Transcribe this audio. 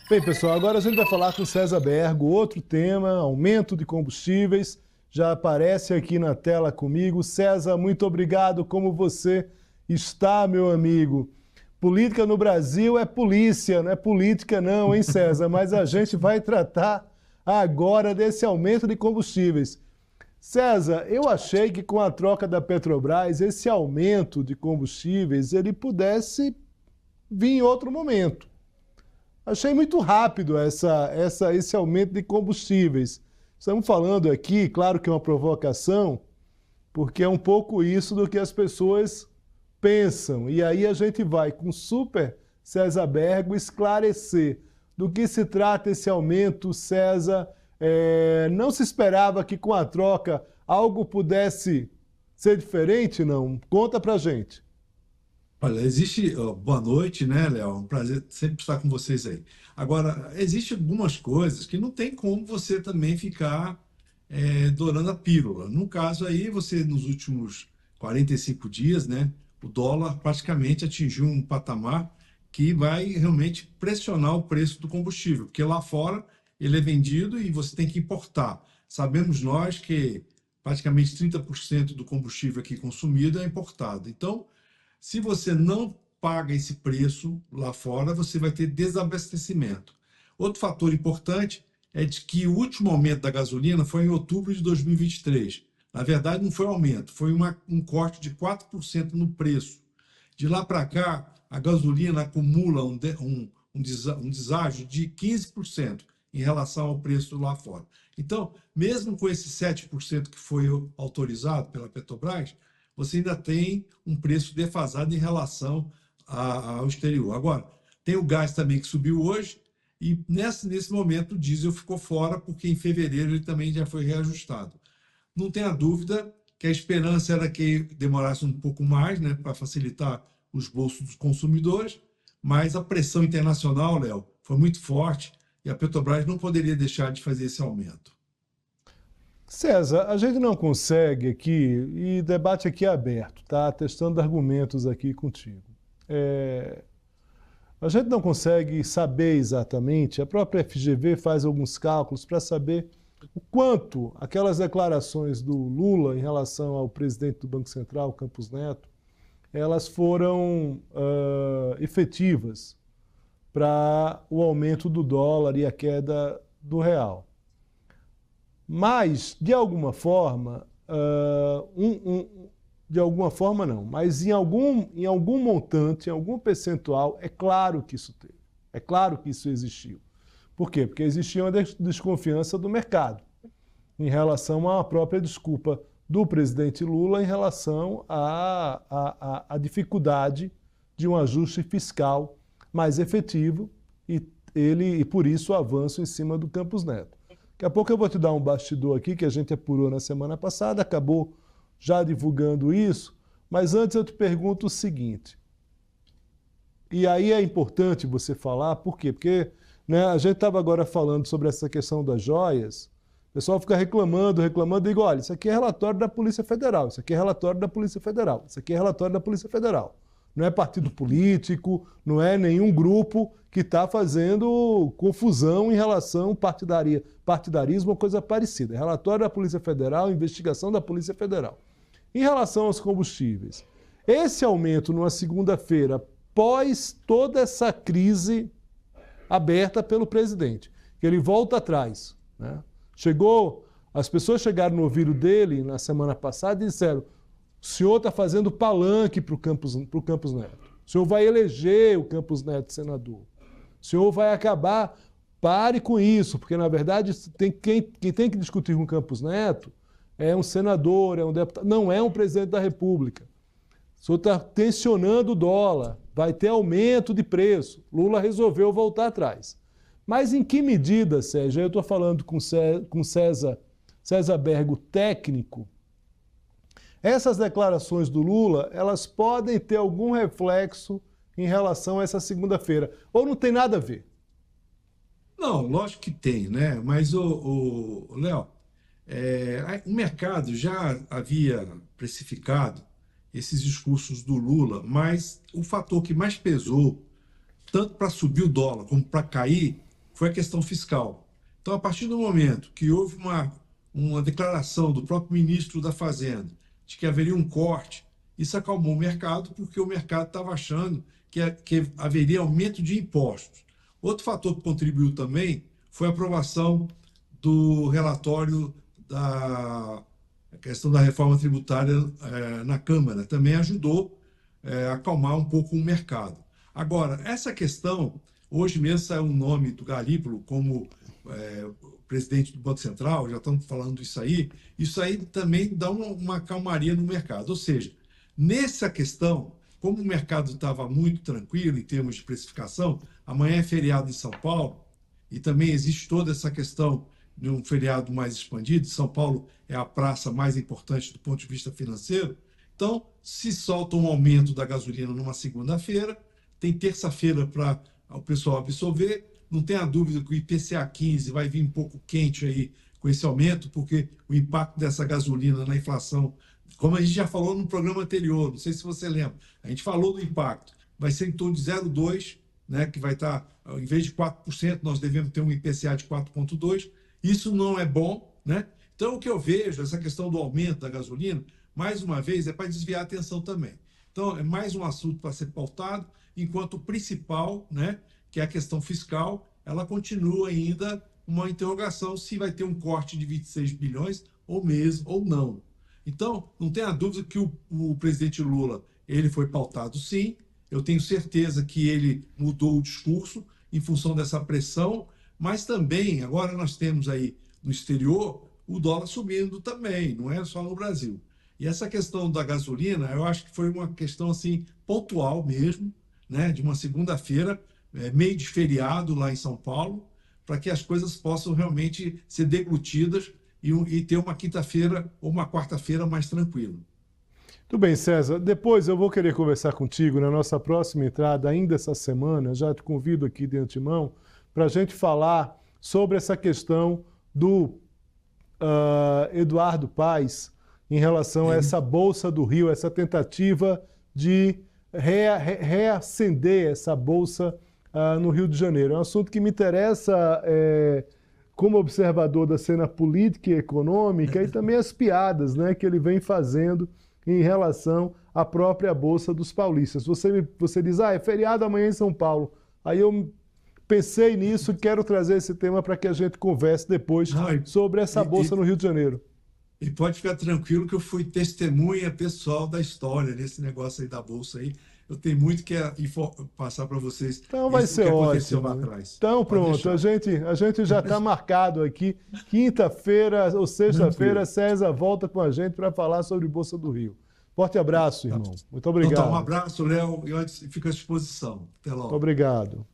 Bem, pessoal, agora a gente vai falar com César Bergo, outro tema, aumento de combustíveis. Já aparece aqui na tela comigo. César, muito obrigado. Como você está, meu amigo? Política no Brasil é polícia, não é política não, hein, César? Mas a gente vai tratar agora desse aumento de combustíveis. César, eu achei que com a troca da Petrobras, esse aumento de combustíveis, ele pudesse vir em outro momento. Achei muito rápido esse aumento de combustíveis. Estamos falando aqui, claro que é uma provocação, porque é um pouco isso do que as pessoas pensam. E aí a gente vai com o Super César Bergo esclarecer do que se trata esse aumento, César. Não se esperava que com a troca algo pudesse ser diferente, não? Conta pra gente. Olha, existe. Boa noite, né, Léo? Um prazer sempre estar com vocês aí. Agora, existe algumas coisas que não tem como você também ficar dourando a pílula. No caso aí, você nos últimos 45 dias, né, o dólar praticamente atingiu um patamar que vai realmente pressionar o preço do combustível, porque lá fora ele é vendido e você tem que importar. Sabemos nós que praticamente 30% do combustível aqui consumido é importado. Então, se você não paga esse preço lá fora, você vai ter desabastecimento. Outro fator importante é de que o último aumento da gasolina foi em outubro de 2023. Na verdade, não foi um aumento, foi um corte de 4% no preço. De lá para cá, a gasolina acumula um deságio de 15% em relação ao preço lá fora. Então, mesmo com esse 7% que foi autorizado pela Petrobras, você ainda tem um preço defasado em relação ao exterior. Agora, tem o gás também que subiu hoje, e nesse momento o diesel ficou fora, porque em fevereiro ele também já foi reajustado. Não tenha dúvida que a esperança era que demorasse um pouco mais, né, para facilitar os bolsos dos consumidores, mas a pressão internacional, Léo, foi muito forte e a Petrobras não poderia deixar de fazer esse aumento. César, a gente não consegue aqui, e debate aqui é aberto, tá? Testando argumentos aqui contigo. A gente não consegue saber exatamente, a própria FGV faz alguns cálculos para saber o quanto aquelas declarações do Lula em relação ao presidente do Banco Central, Campos Neto, elas foram efetivas para o aumento do dólar e a queda do real. Mas, de alguma forma, de alguma forma não, mas em algum montante, em algum percentual, é claro que isso teve. É claro que isso existiu. Por quê? Porque existia uma desconfiança do mercado em relação à própria desculpa do presidente Lula em relação à dificuldade de um ajuste fiscal mais efetivo e por isso o avanço em cima do Campos Neto. Daqui a pouco eu vou te dar um bastidor aqui que a gente apurou na semana passada, acabou já divulgando isso, mas antes eu te pergunto o seguinte, e aí é importante você falar, por quê? Porque a gente estava agora falando sobre essa questão das joias, o pessoal fica reclamando, e digo, olha, isso aqui é relatório da Polícia Federal, isso aqui é relatório da Polícia Federal, isso aqui é relatório da Polícia Federal. Não é partido político, não é nenhum grupo que está fazendo confusão em relação partidarismo ou coisa parecida. É relatório da Polícia Federal, investigação da Polícia Federal. Em relação aos combustíveis, esse aumento numa segunda-feira, pós toda essa crise aberta pelo presidente, que ele volta atrás, né? As pessoas chegaram no ouvido dele na semana passada e disseram: o senhor está fazendo palanque para o Campos Neto. O senhor vai eleger o Campos Neto senador. O senhor vai acabar. Pare com isso, porque, na verdade, quem tem que discutir com o Campos Neto é um senador, é um deputado, não é um presidente da República. O senhor está tensionando o dólar, vai ter aumento de preço. Lula resolveu voltar atrás. Mas em que medida, Sérgio? Eu estou falando com César Bergo, técnico. Essas declarações do Lula, elas podem ter algum reflexo em relação a essa segunda-feira, ou não tem nada a ver? Não, lógico que tem, né? Mas, Léo, o mercado já havia precificado esses discursos do Lula, mas o fator que mais pesou, tanto para subir o dólar como para cair, foi a questão fiscal. Então, a partir do momento que houve uma declaração do próprio ministro da Fazenda de que haveria um corte, isso acalmou o mercado, porque o mercado estava achando que haveria aumento de impostos. Outro fator que contribuiu também foi a aprovação do relatório da questão da reforma tributária na Câmara. Também ajudou a acalmar um pouco o mercado. Agora, essa questão, hoje mesmo saiu o nome do Galípolo como presidente do Banco Central, já estamos falando isso aí também dá uma calmaria no mercado. Ou seja, nessa questão, como o mercado estava muito tranquilo em termos de precificação, amanhã é feriado em São Paulo, e também existe toda essa questão de um feriado mais expandido. São Paulo é a praça mais importante do ponto de vista financeiro. Então, se solta um aumento da gasolina numa segunda-feira, tem terça-feira para o pessoal absorver. Não tenha dúvida que o IPCA 15 vai vir um pouco quente aí com esse aumento, porque o impacto dessa gasolina na inflação, como a gente já falou no programa anterior, não sei se você lembra, a gente falou do impacto, vai ser em torno de 0,2%, né, que vai estar, em vez de 4%, nós devemos ter um IPCA de 4,2%. Isso não é bom, né? Então, o que eu vejo, essa questão do aumento da gasolina, mais uma vez, é para desviar a atenção também. Então, é mais um assunto para ser pautado, enquanto o principal, né, que é a questão fiscal, ela continua ainda uma interrogação se vai ter um corte de 26 bilhões ou mesmo ou não. Então, não tenha dúvida que o presidente Lula, ele foi pautado sim. Eu tenho certeza que ele mudou o discurso em função dessa pressão, mas também, agora nós temos aí no exterior o dólar subindo também, não é só no Brasil. E essa questão da gasolina, eu acho que foi uma questão assim pontual mesmo, né, de uma segunda-feira, meio de feriado lá em São Paulo, para que as coisas possam realmente ser deglutidas e ter uma quinta-feira ou uma quarta-feira mais tranquila. Tudo bem, César. Depois eu vou querer conversar contigo na nossa próxima entrada, ainda essa semana. Já te convido aqui de antemão para a gente falar sobre essa questão do Eduardo Paes em relação a essa Bolsa do Rio, essa tentativa de reacender essa Bolsa no Rio de Janeiro. É um assunto que me interessa como observador da cena política e econômica e também as piadas, né, que ele vem fazendo em relação à própria Bolsa dos Paulistas. Você diz, é feriado amanhã em São Paulo. Aí eu pensei nisso e quero trazer esse tema para que a gente converse depois sobre essa Bolsa no Rio de Janeiro. E pode ficar tranquilo que eu fui testemunha pessoal da história nesse negócio aí da Bolsa aí. Eu tenho muito que passar para vocês. Então vai ser ótimo. Lá atrás. Então pronto, a gente já está marcado aqui. Quinta-feira ou sexta-feira, César volta com a gente para falar sobre Bolsa do Rio. Forte abraço, irmão. Muito obrigado. Então, um abraço, Léo, e fico à disposição. Até logo. Muito obrigado.